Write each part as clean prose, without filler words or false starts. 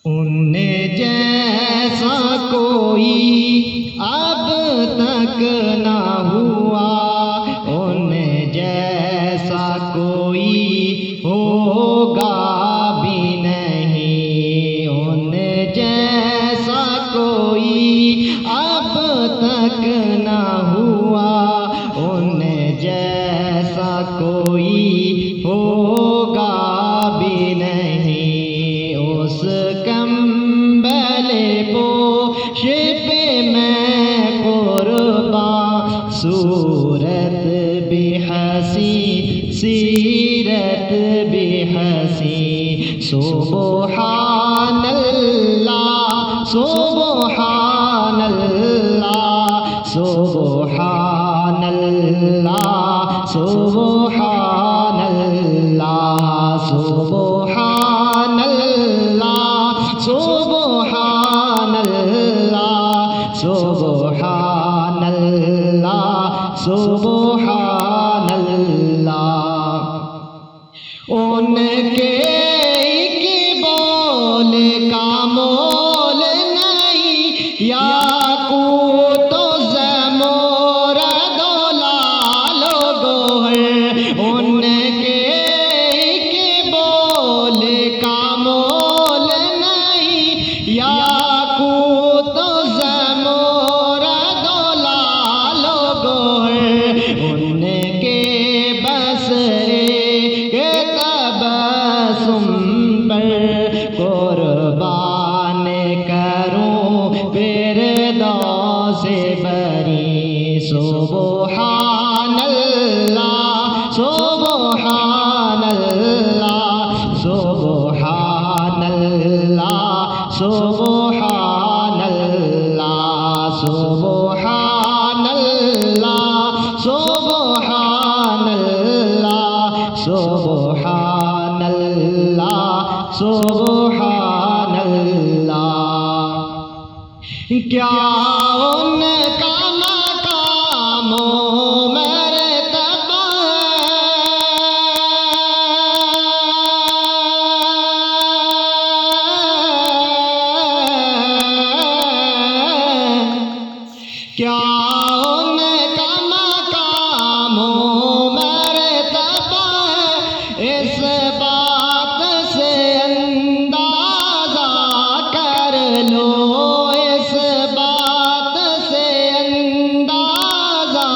ان جیسا کوئی اب تک نہ ہوا، ان جیسا کوئی ہوگا بھی نہیں، ان جیسا کوئی اب تک نہ ہوا، ان جیسا کوئی ہوگا بھی نہیں۔ اس کمبل پوش پہ میں قربان، صورت بھی حسین سیرت بھی حسین، سبحان اللہ سبحان اللہ سبحان اللہ سبحان اللہ سبحان اللہ سبحان اللہ سبحان اللہ سبحان اللہ۔ ان کے ایک بول کا مول نہیں، یاقوت و زمرد و لعل و گوہر، ان کے ایک بول کا مول نہیں، یاقوت و زمرد و لعل و گوہر، ان کے بس تبسم پر قربان کروں فردوس بری، سبحان اللہ سبحان اللہ سبحان اللہ سبحان اللہ سبحان اللہ سبحان اللہ سبحان اللہ سبحان اللہ۔ کیا ان کا مقام و مرتبہ کیا ان کا مقام و مرتبہ، اس بات سے اندازہ کر لو، اس بات سے اندازہ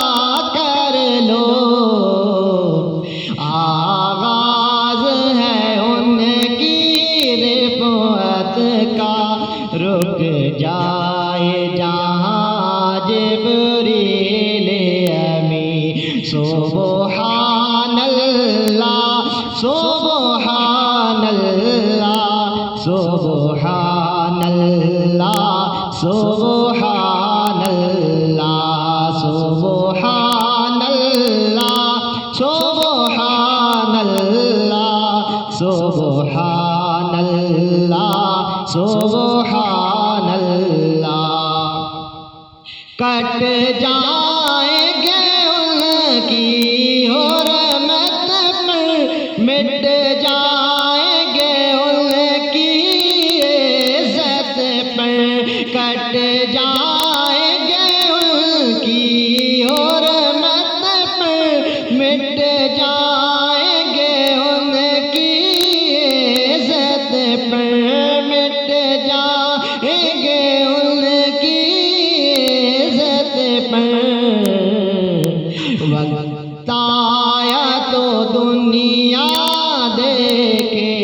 کر لو، آغاز ہے ان کی رفعت کا، رک جائے جہاں جبریل امی، سبحان اللہ سبحان اللہ سبحان اللہ سبحان اللہ سبحان اللہ سبحان اللہ سبحان اللہ سبحان اللہ۔ کٹ جائیں گے ان کی حرمت پر، مٹ جائیں گے ان کی عزت پر، کٹ جائیں گے ان کی حرمت پر، مٹ جائیں گے ان کی عزت پر، مٹ جائیں گے ان کی عزت پر۔ وقت آیا تو دنیا دیکھے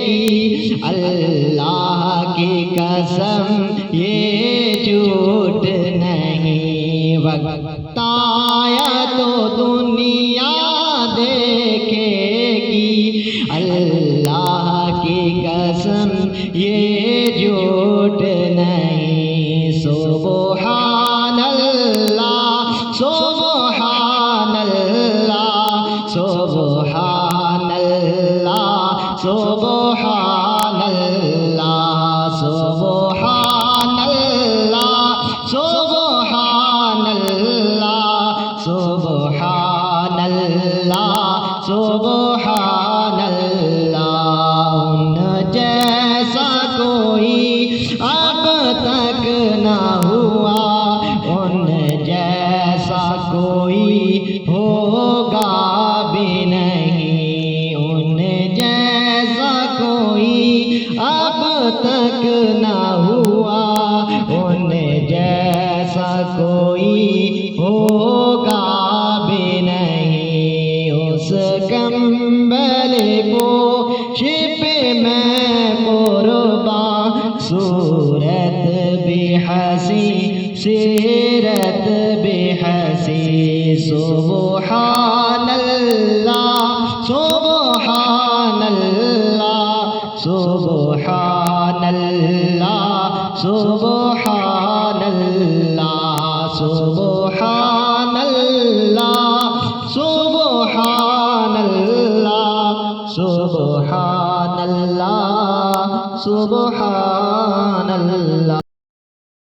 گی، اللہ کی قسم یہ جھوٹ نہیں، وقت آیا تو دنیا دیکھے گی، اللہ کی قسم یہ جھوٹ نہیں، سبحان اللہ سبحان اللہ سبحان اللہ سبحان اللہ سبحان اللہ سبحان اللہ سبحان اللہ سبحان اللہ۔ ان جیسا کوئی تک نہ ہوا ان جیسا کوئی ہوگا بھی نہیں اس کمبل پوش پہ میں قربان صورت بھی حسین سیرت بھی حسین سبحان اللہ سبحان اللہ سبحان اللہ سبحان اللہ سبحان اللہ سبحان اللہ سبحان اللہ سبحان اللہ